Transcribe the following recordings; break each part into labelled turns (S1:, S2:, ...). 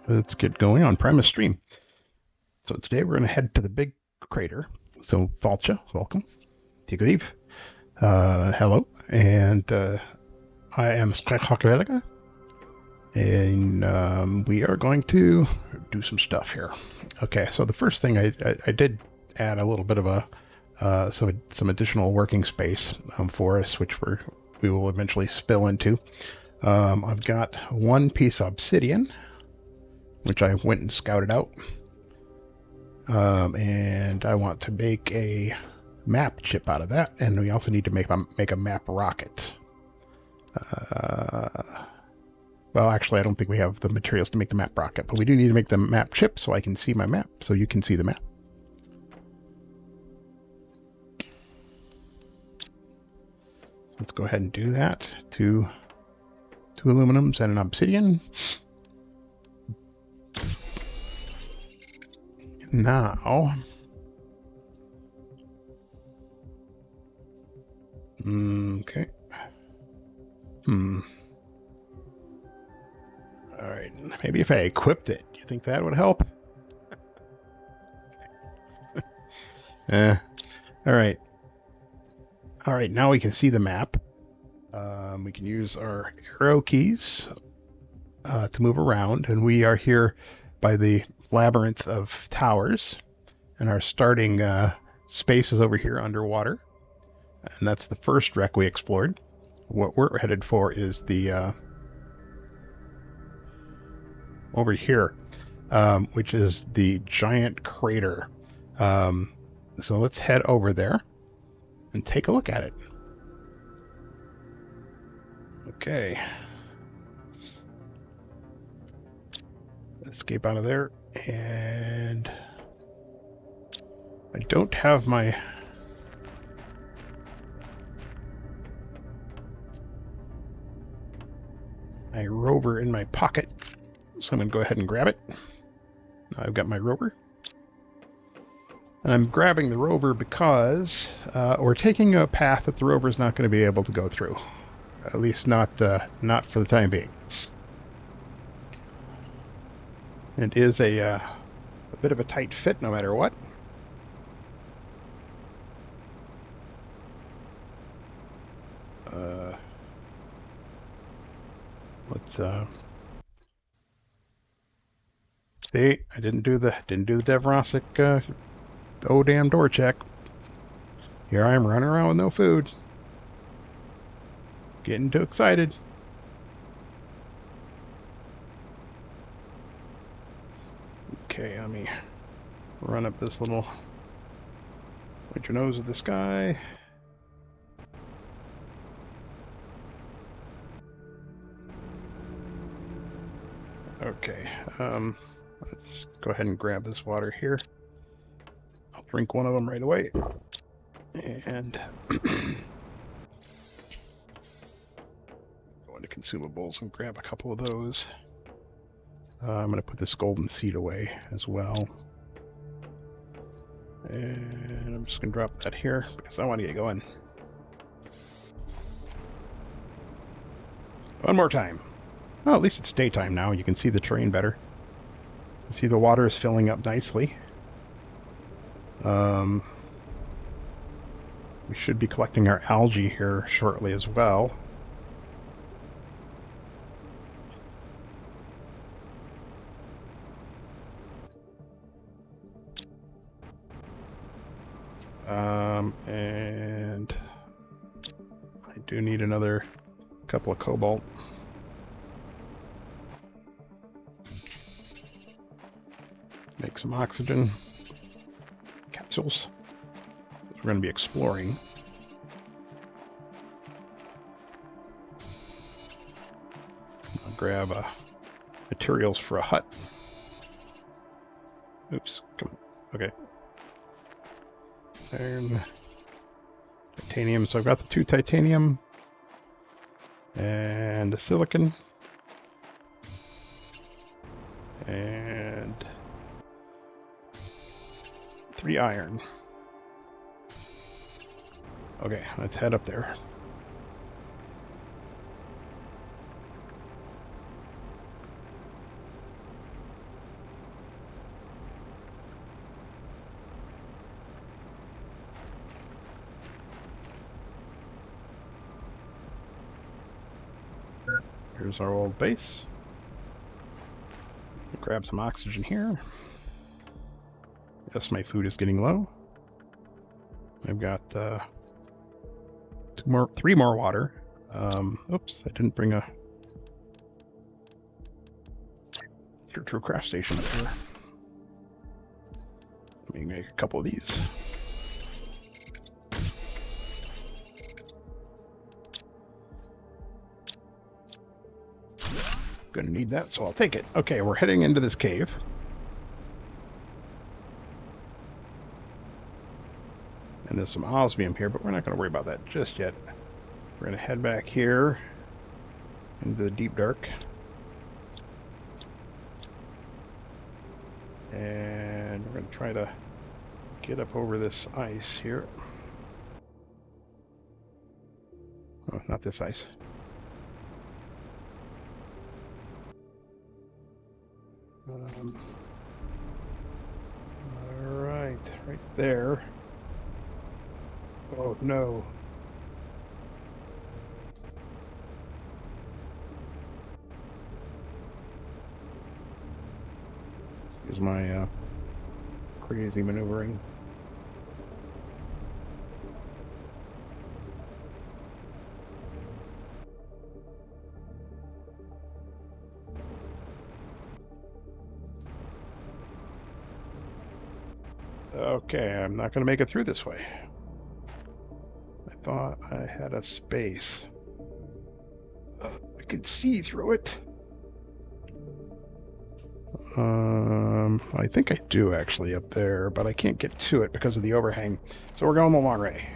S1: Let's get going on Primus Stream. So today we're going to head to the big crater. So Falcha, welcome. Take a leave. Hello, and I am Skrekhokkeveliga, and we are going to do some stuff here. Okay, so the first thing I did add a little bit of a some additional working space for us, which we will eventually spill into. I've got one piece of obsidian, which I went and scouted out. And I want to make a map chip out of that, and we also need to make a map rocket. Well, actually, I don't think we have the materials to make the map rocket, but we do need to make the map chip so I can see my map, so you can see the map. So let's go ahead and do that. Two aluminums and an obsidian. Now, okay. All right, maybe if I equipped it, do you think that would help? All right. All right, now we can see the map. We can use our arrow keys to move around, and we are here by the labyrinth of towers, and our starting space is over here underwater, and that's the first wreck we explored. What we're headed for is the over here, which is the giant crater. So let's head over there and take a look at it. Okay. Escape out of there, and I don't have my rover in my pocket, so I'm going to go ahead and grab it. I've got my rover. And I'm grabbing the rover because we're taking a path that the rover is not going to be able to go through. At least not for the time being. It is a bit of a tight fit no matter what. Let's see. I didn't do the Devrosic oh damn door check. Here I am running around with no food. Getting too excited. Okay, let me run up this little winter nose of the sky. Okay, let's go ahead and grab this water here. I'll drink one of them right away. And go into consumables and grab a couple of those. I'm going to put this golden seed away as well. And I'm just going to drop that here because I want to get going. One more time. Well, at least it's daytime now. You can see the terrain better. You see the water is filling up nicely. We should be collecting our algae here shortly as well. And I do need another couple of cobalt. Make some oxygen capsules. We're going to be exploring. I'll grab materials for a hut. Oops, come on. Okay. Iron, titanium. So I've got the 2 titanium and a silicon and 3 iron. Okay, let's head up there. Here's our old base. Grab some oxygen here. Yes, my food is getting low. I've got 3 more water. Oops, I didn't bring a True craft station up here. Let me make a couple of these. Gonna need that, so I'll take it. Okay, we're heading into this cave. And there's some osmium here, but we're not going to worry about that just yet. We're going to head back here into the deep dark. And we're going to try to get up over this ice here. Oh, not this ice. Alright, right there. Oh no. Excuse my crazy maneuvering. Okay, I'm not going to make it through this way. I thought I had a space. I can see through it. I think I do actually up there, but I can't get to it because of the overhang. So we're going the long way.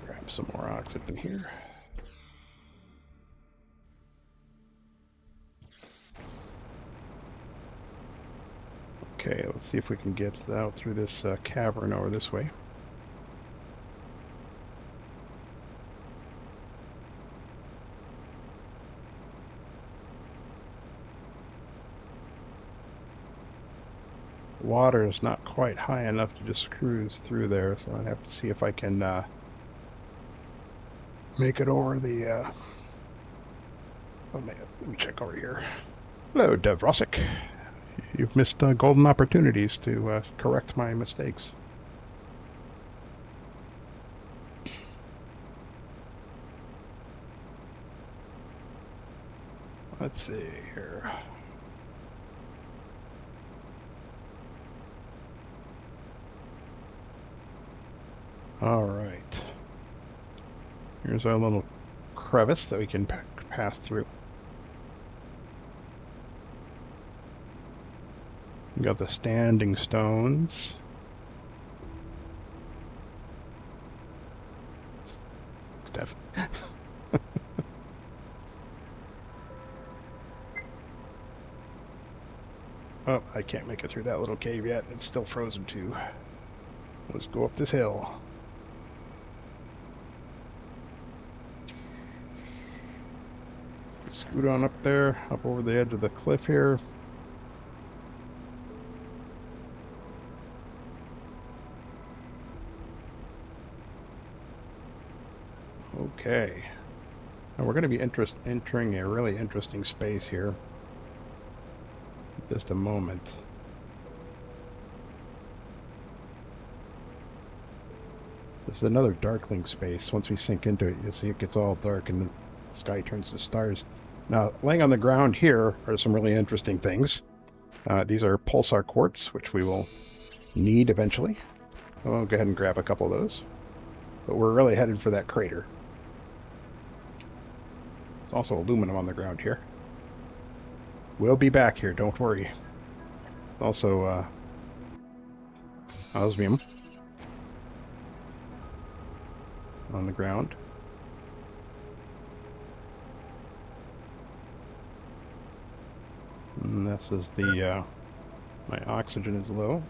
S1: Grab some more oxygen here. Okay, let's see if we can get out through this cavern over this way. Water is not quite high enough to just cruise through there, so I have to see if I can make it over the... Oh man, let me check over here. Hello, Devrosik. You've missed golden opportunities to correct my mistakes. Let's see here. All right. Here's our little crevice that we can pass through. We got the standing stones. Steph. Oh, I can't make it through that little cave yet. It's still frozen too. Let's go up this hill. Scoot on up there, up over the edge of the cliff here. Okay. And we're going to be entering a really interesting space here. In just a moment. This is another darkling space. Once we sink into it, you'll see it gets all dark and the sky turns to stars. Now, laying on the ground here are some really interesting things. These are pulsar quartz, which we will need eventually. I'll go ahead and grab a couple of those. But we're really headed for that crater. There's also aluminum on the ground here. We'll be back here, don't worry. There's also osmium on the ground. And this is the, my oxygen is low.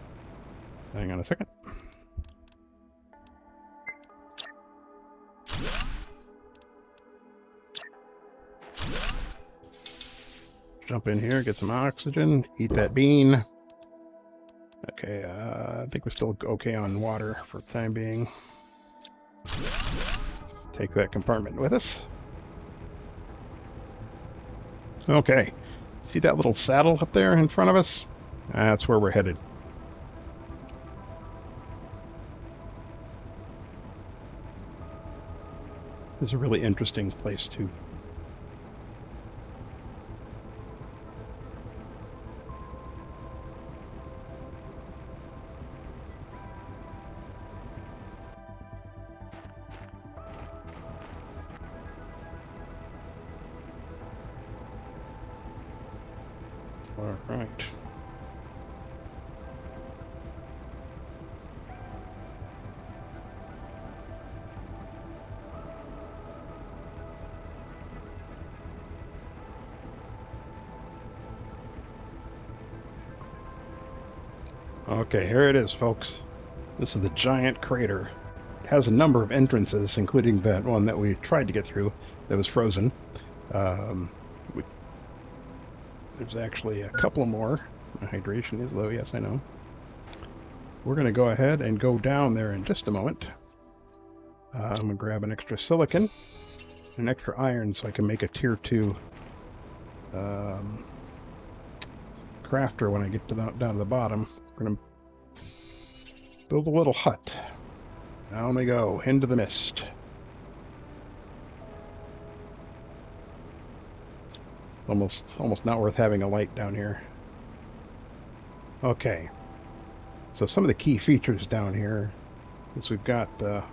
S1: Hang on a second. jump in here, get some oxygen, eat that bean. Okay, I think we're still okay on water for the time being. Take that compartment with us. Okay, see that little saddle up there in front of us? That's where we're headed. It's a really interesting place too. All right. Okay, here it is, folks. This is the giant crater. It has a number of entrances, including that one that we tried to get through that was frozen. Um, there's actually a couple more. My hydration is low, yes, I know. We're going to go ahead and go down there in just a moment. I'm going to grab an extra silicon, an extra iron, so I can make a tier 2 crafter when I get to down to the bottom. We're going to build a little hut. Down we go, into the mist. Almost not worth having a light down here. Okay. So some of the key features down here is we've got the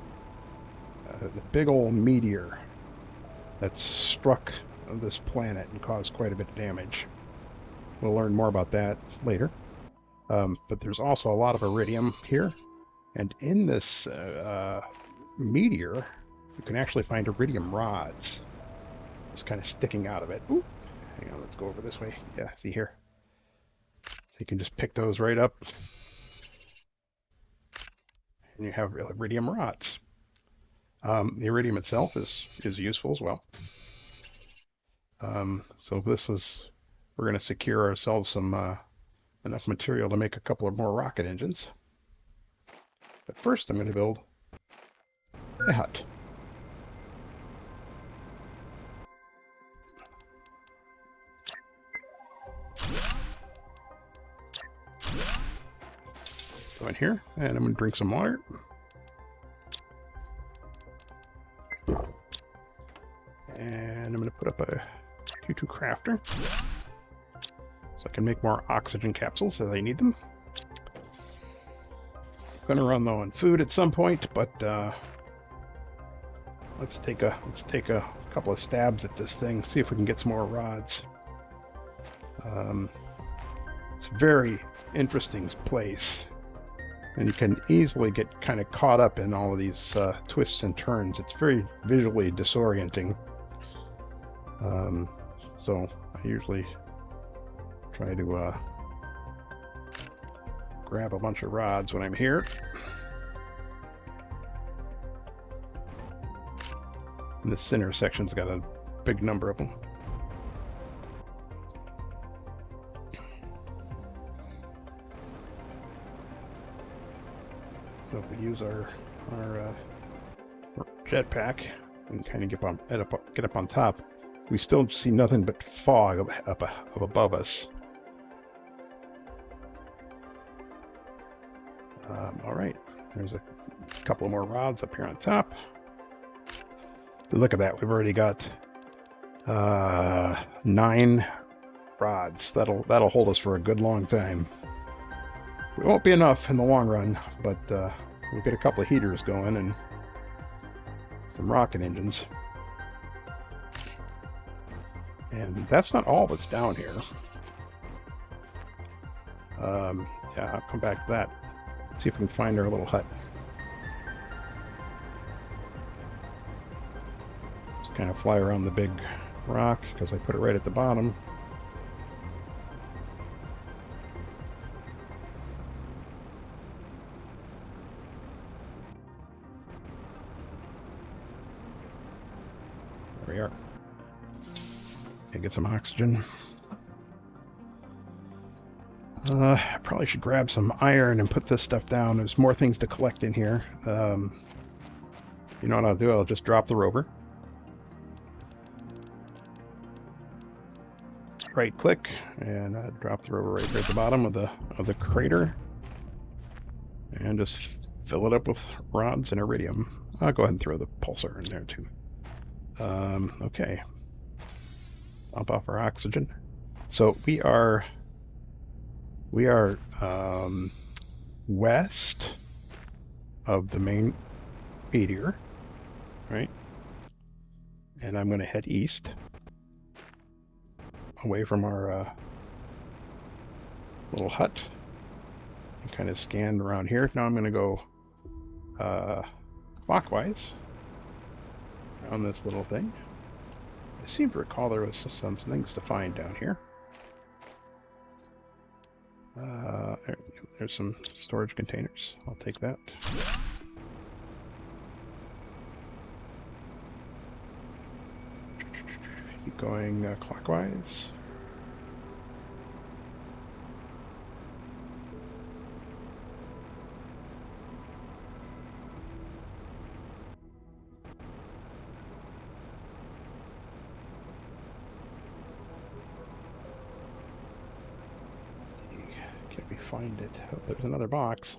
S1: big old meteor that's struck this planet and caused quite a bit of damage. We'll learn more about that later. But there's also a lot of iridium here. And in this meteor, you can actually find iridium rods just kind of sticking out of it. Ooh, hang on, let's go over this way. Yeah, see here? You can just pick those right up. And you have iridium rods. The iridium itself is useful as well. So we're going to secure ourselves some enough material to make a couple of more rocket engines. But first I'm going to build a hut. Go in here, and I'm going to drink some water. And I'm going to put up a Q2 crafter so I can make more oxygen capsules as I need them. I'm going to run low on food at some point, but let's take a couple of stabs at this thing, see if we can get some more rods. It's a very interesting place, and you can easily get kind of caught up in all of these twists and turns. It's very visually disorienting. So I usually try to grab a bunch of rods when I'm here. And this center section's got a big number of them. So if we use our jetpack and kind of get up on top, we still see nothing but fog up above us. All right, there's a couple more rods up here on top. Look at that, we've already got 9 rods. That'll hold us for a good long time. It won't be enough in the long run, but we'll get a couple of heaters going and some rocket engines. And that's not all that's down here. Yeah, I'll come back to that. See if we can find our little hut. Just kind of fly around the big rock because I put it right at the bottom. There we are. And get some oxygen. I probably should grab some iron and put this stuff down. There's more things to collect in here. You know what I'll do? I'll just drop the rover. Right click and drop the rover right there at the bottom of the crater. And just fill it up with rods and iridium. I'll go ahead and throw the pulsar in there too. Okay. Bump off our oxygen. So we are west of the main meteor, right? And I'm going to head east away from our little hut and kind of scan around here. Now I'm going to go clockwise on this little thing. I seem to recall there was some things to find down here. There's some storage containers. I'll take that. Keep going clockwise. Can we find it? Oh, there's another box.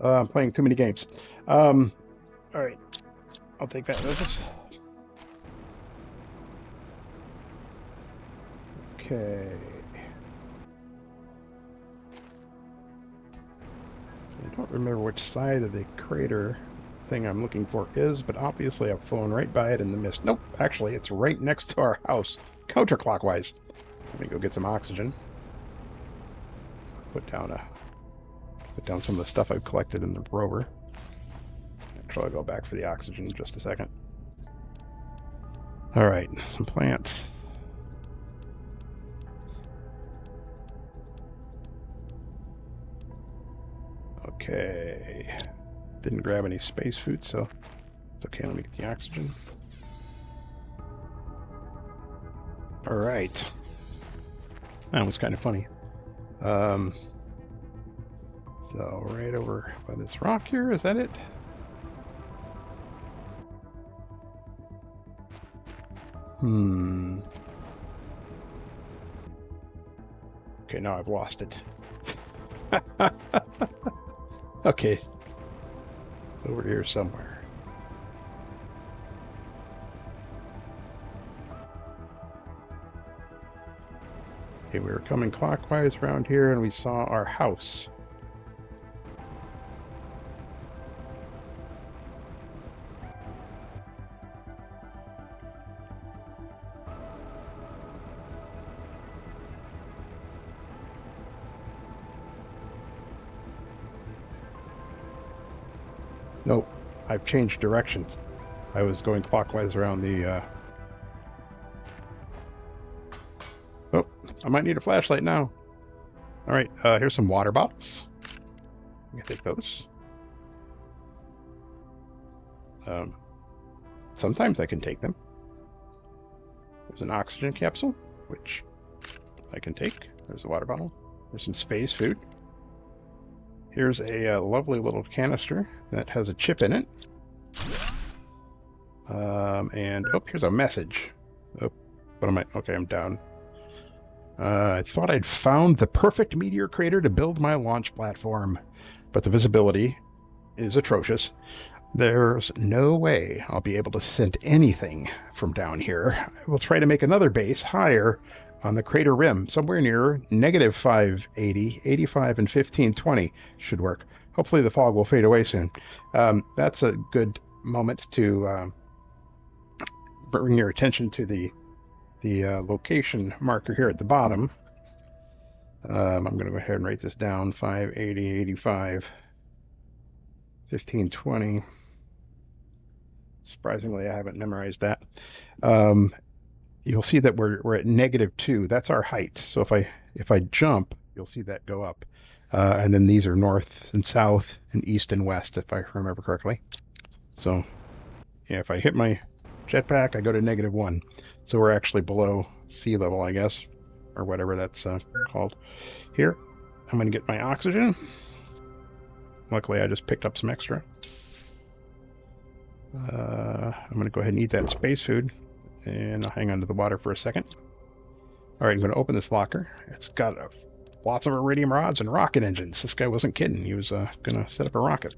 S1: I'm playing too many games. All right, I'll take that with us. Okay. I don't remember which side of the crater thing I'm looking for is, but obviously I've flown right by it in the mist. Nope, actually it's right next to our house, counterclockwise. Let me go get some oxygen. Put down some of the stuff I've collected in the rover. Actually, I'll go back for the oxygen in just a second. All right, some plants. Okay, didn't grab any space food, so it's okay. Let me get the oxygen. All right, that was kind of funny. So right over by this rock here, is that it? Okay, now I've lost it. Okay, it's over here somewhere. Okay, we were coming clockwise around here and we saw our house. Nope, I've changed directions. I was going clockwise around the... Oh, I might need a flashlight now. All right, here's some water bottles. I'm gonna take those. Sometimes I can take them. There's an oxygen capsule, which I can take. There's a water bottle. There's some space food. Here's a lovely little canister that has a chip in it. And, oh, here's a message. Oh, what am I? Okay, I'm down. I thought I'd found the perfect meteor crater to build my launch platform, but the visibility is atrocious. There's no way I'll be able to send anything from down here. I will try to make another base higher on the crater rim, somewhere near negative 580, 85, and 1520 should work. Hopefully the fog will fade away soon. That's a good moment to bring your attention to the location marker here at the bottom. I'm going to go ahead and write this down: 580, 85, 1520. Surprisingly, I haven't memorized that. You'll see that we're at -2. That's our height. So if I jump, you'll see that go up. And then these are north and south and east and west, if I remember correctly. So yeah, if I hit my jetpack, I go to -1. So we're actually below sea level, I guess, or whatever that's called. Here, I'm going to get my oxygen. Luckily, I just picked up some extra. I'm going to go ahead and eat that space food, and I'll hang on to the water for a second. All right, I'm going to open this locker. It's got lots of iridium rods and rocket engines. This guy wasn't kidding. He was going to set up a rocket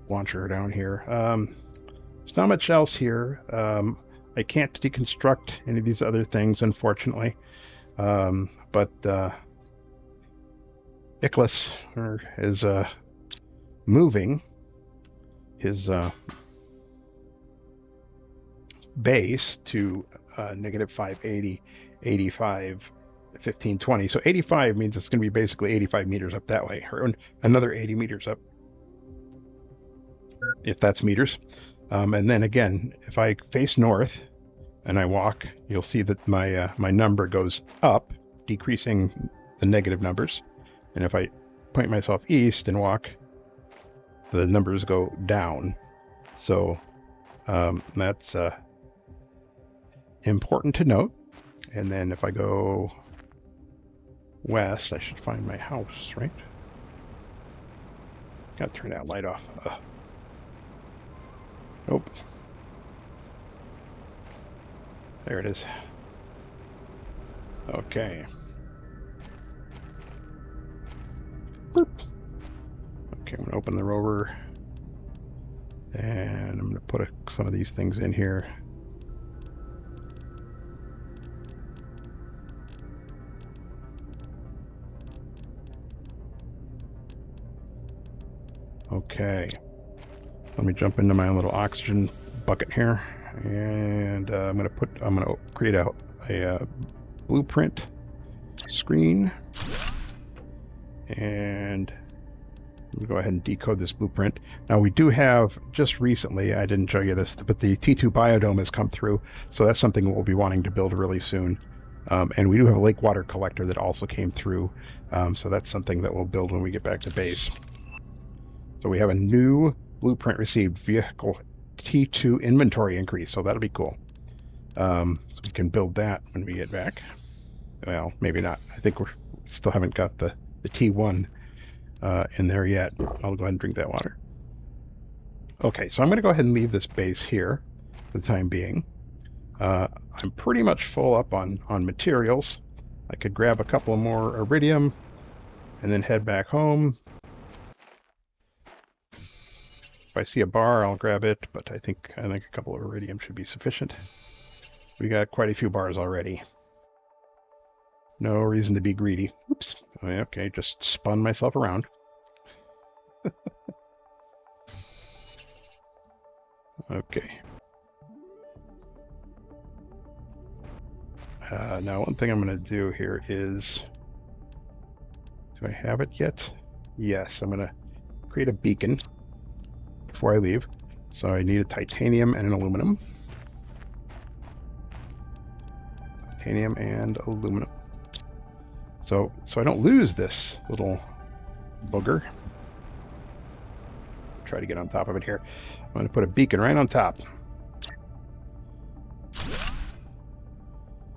S1: launcher down here. There's not much else here. I can't deconstruct any of these other things, unfortunately. But Icarus is moving his base to -580, 85, 15, 20. So 85 means it's going to be basically 85 meters up that way, or another 80 meters up, if that's meters. And then again, if I face north and I walk, you'll see that my number goes up, decreasing the negative numbers. And if I point myself east and walk, the numbers go down. So that's important to note. And then if I go west, I should find my house, right? Gotta turn that light off. Nope. There it is. Okay. Boop. Okay, I'm gonna open the rover, and I'm gonna put some of these things in here. Okay, let me jump into my little oxygen bucket here, and I'm gonna create a blueprint screen, and I'm gonna go ahead and decode this blueprint. Now we do have, just recently, I didn't show you this, but the T2 biodome has come through, so that's something we'll be wanting to build really soon. And we do have a lake water collector that also came through, so that's something that we'll build when we get back to base. So we have a new blueprint received, vehicle T2 inventory increase, so that'll be cool. So we can build that when we get back. Well, maybe not. I think we still haven't got the T1 in there yet. I'll go ahead and drink that water. Okay, so I'm going to go ahead and leave this base here for the time being. I'm pretty much full up on materials. I could grab a couple more iridium and then head back home. If I see a bar, I'll grab it, but I think a couple of iridium should be sufficient. We got quite a few bars already. No reason to be greedy. Oops. Okay, just spun myself around. Okay. Now one thing I'm going to do here is, do I have it yet? Yes, I'm going to create a beacon before I leave. So I need a titanium and an aluminum. Titanium and aluminum. So I don't lose this little booger. Try to get on top of it here. I'm going to put a beacon right on top.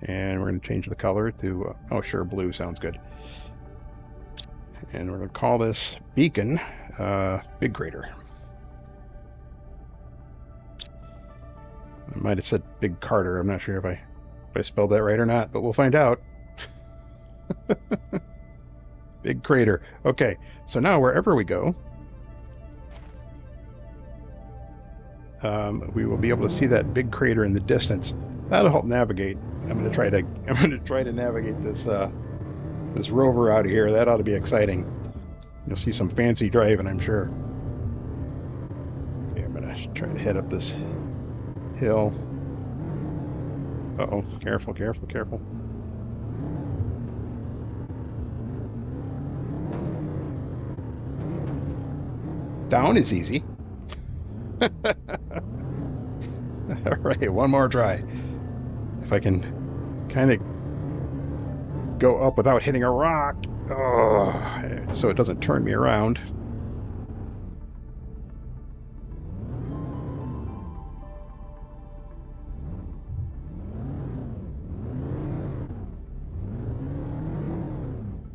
S1: And we're going to change the color to, oh sure, blue sounds good. And we're going to call this beacon Big Crater. I might have said Big Carter. I'm not sure if I spelled that right or not, but we'll find out. Big Crater. Okay, so now wherever we go, we will be able to see that big crater in the distance. That'll help navigate. I'm going to try to navigate this rover out of here. That ought to be exciting. You'll see some fancy driving, I'm sure. Okay, I'm going to try to head up this hill. Uh-oh, careful, careful, careful. Down is easy. All right, one more try. If I can kind of go up without hitting a rock. Oh, so it doesn't turn me around.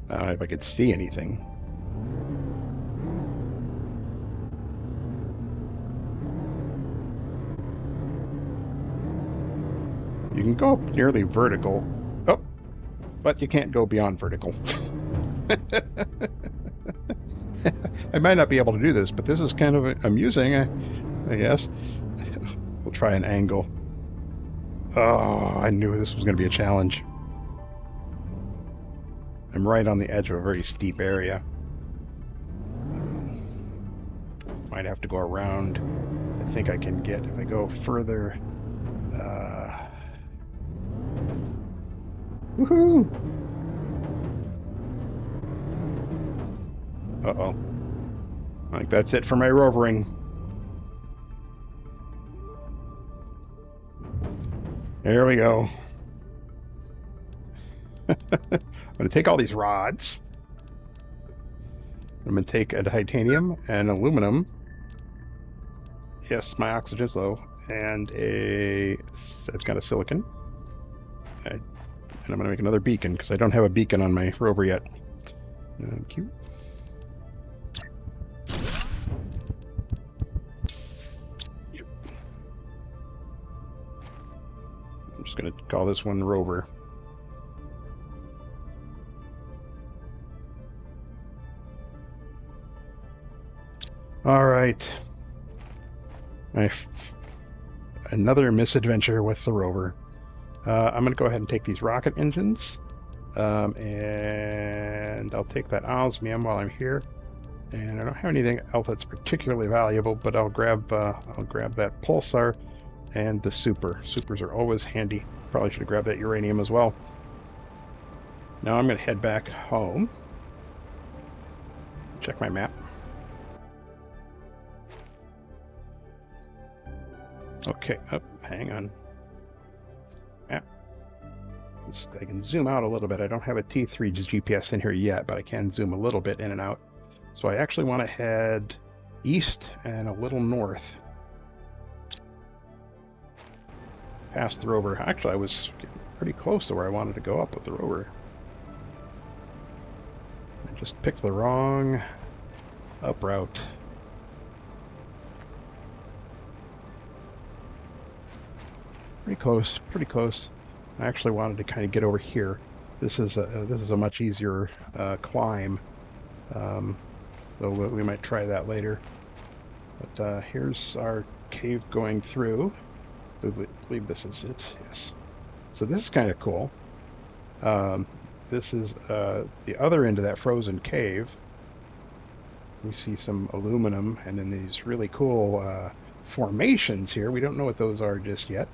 S1: If I could see anything. You can go up nearly vertical. Oh, but you can't go beyond vertical. I might not be able to do this, but this is kind of amusing, I guess. We'll try an angle. Oh, I knew this was going to be a challenge. I'm right on the edge of a very steep area. Might have to go around. I think I can get, if I go further. Woohoo! Uh-oh. I think that's it for my rovering. There we go. I'm going to take all these rods. I'm going to take a titanium and aluminum. Yes, my oxygen's low. And I've got a silicon. And I'm going to make another beacon because I don't have a beacon on my rover yet. Thank you. Yep. I'm just going to call this one rover. All right. Another misadventure with the rover. I'm going to go ahead and take these rocket engines, and I'll take that osmium while I'm here. And I don't have anything else that's particularly valuable, but I'll grab that pulsar and the super. Supers are always handy. Probably should have grabbed that uranium as well. Now I'm going to head back home. Check my map. Okay, hang on. Map. I can zoom out a little bit. I don't have a T3 GPS in here yet, but I can zoom a little bit in and out. So I actually want to head east and a little north. Past the rover. Actually, I was getting pretty close to where I wanted to go up with the rover. I just picked the wrong up route. Pretty close, pretty close. I actually wanted to kind of get over here. This is a much easier climb, so we might try that later. But here's our cave going through. I believe this is it. Yes. So this is kind of cool. This is the other end of that frozen cave. We see some aluminum, and then these really cool formations here. We don't know what those are just yet.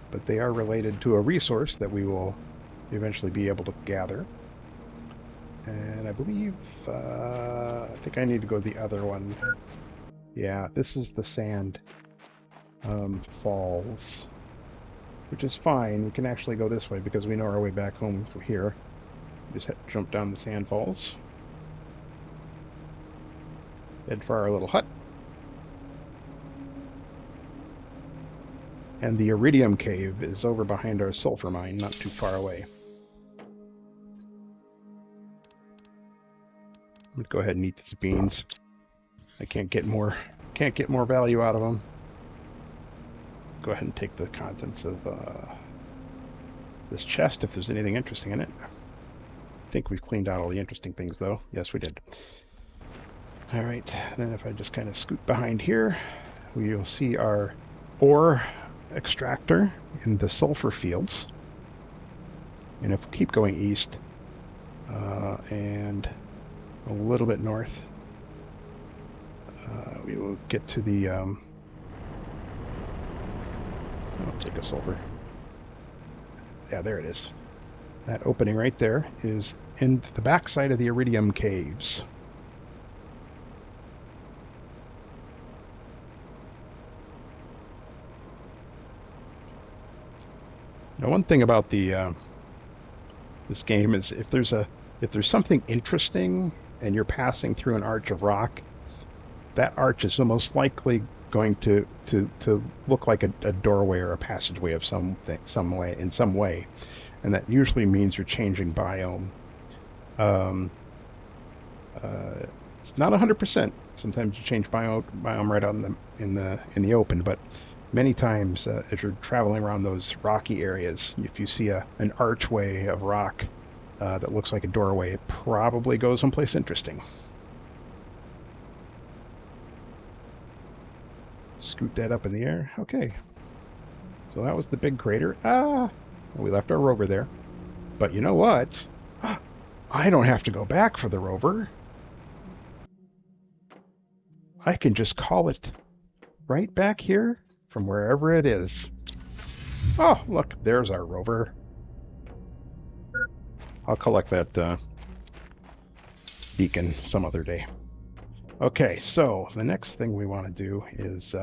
S1: But they are related to a resource that we will eventually be able to gather. And I believe, I think I need to go the other one. Yeah, this is the sand falls, which is fine. We can actually go this way because we know our way back home from here. Just jump down the sand falls. Head for our little hut. And the iridium cave is over behind our sulfur mine, not too far away. I'm gonna go ahead and eat these beans. I can't get more value out of them. Go ahead and take the contents of this chest if there's anything interesting in it. I think we've cleaned out all the interesting things, though. Yes, we did. All right, then if I just kind of scoot behind here, we will see our ore extractor in the sulfur fields. And if we keep going east and a little bit north, we will get to the I'll take a sulfur. Yeah, there it is. That opening right there is in the backside of the iridium caves. Now, one thing about the This game is if there's something interesting and you're passing through an arch of rock, that arch is almost likely going to look like a doorway or a passageway of some way, and that usually means you're changing biome. Um, it's not 100%. Sometimes you change biome right on in the open, but many times as you're traveling around those rocky areas, if you see an archway of rock that looks like a doorway, it probably goes someplace interesting. Scoot that up in the air. Okay, so that was the big crater. We left our rover there. But you know what? I don't have to go back for the rover. I can just call it right back here from wherever it is. Oh, look, there's our rover. I'll collect that beacon some other day. Okay, so the next thing we want to do is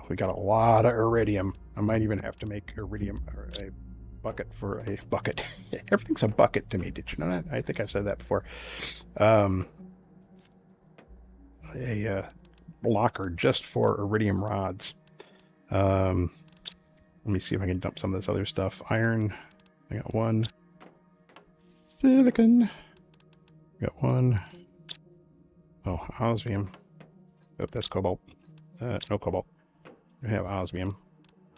S1: we got a lot of iridium. I might even have to make iridium or a bucket for a bucket. Everything's a bucket to me. Did you know that? I think I've said that before. A blocker just for iridium rods. Let me see if I can dump some of this other stuff. Iron. I got one. Silicon. Got one. Oh, osmium. Oh, that's cobalt. No cobalt. We have osmium.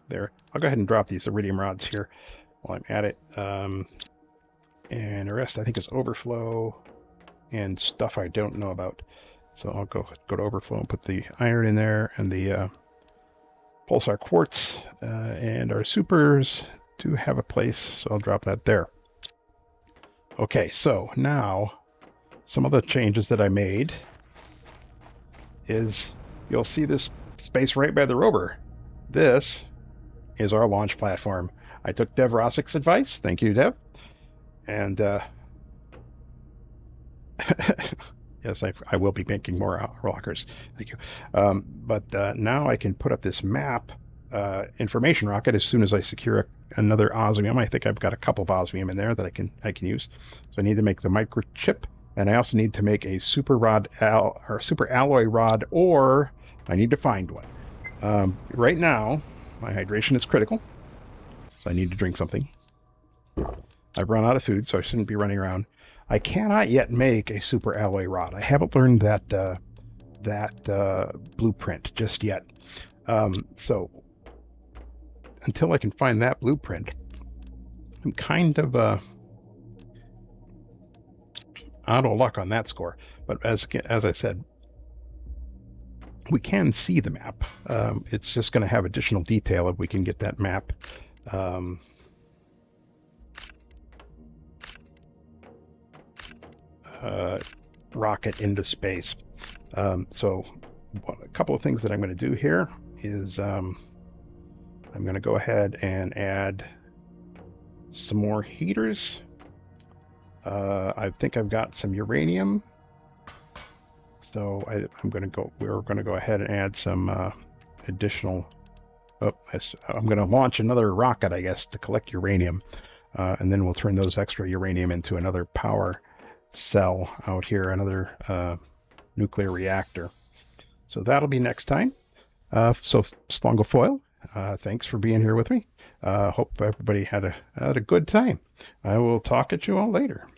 S1: There. I'll go ahead and drop these iridium rods here while I'm at it. And the rest I think is overflow and stuff I don't know about. So I'll go to overflow and put the iron in there and the pulsar quartz and our supers to have a place. So I'll drop that there. Okay, so now some of the changes that I made is you'll see this space right by the rover. This is our launch platform. I took Dev Rossick's advice. Thank you, Dev. And yes, I will be making more rockers. Thank you. But now I can put up this map information rocket as soon as I secure another osmium. I think I've got a couple of osmium in there that I can use. So I need to make the microchip, and I also need to make a super alloy rod, or I need to find one. Right now, my hydration is critical, so I need to drink something. I've run out of food, so I shouldn't be running around. I cannot yet make a super alloy rod. I haven't learned that blueprint just yet. So until I can find that blueprint, I'm kind of out of luck on that score. But as I said, we can see the map. It's just going to have additional detail if we can get that map. Rocket into space. So a couple of things that I'm going to do here is I'm going to go ahead and add some more heaters. I think I've got some uranium. So we're going to go ahead and add some additional, I'm going to launch another rocket, I guess, to collect uranium. And then we'll turn those extra uranium into another power cell out here, another nuclear reactor. So that'll be next time. So Slongofoil, thanks for being here with me. Hope everybody had a good time. I will talk at you all later.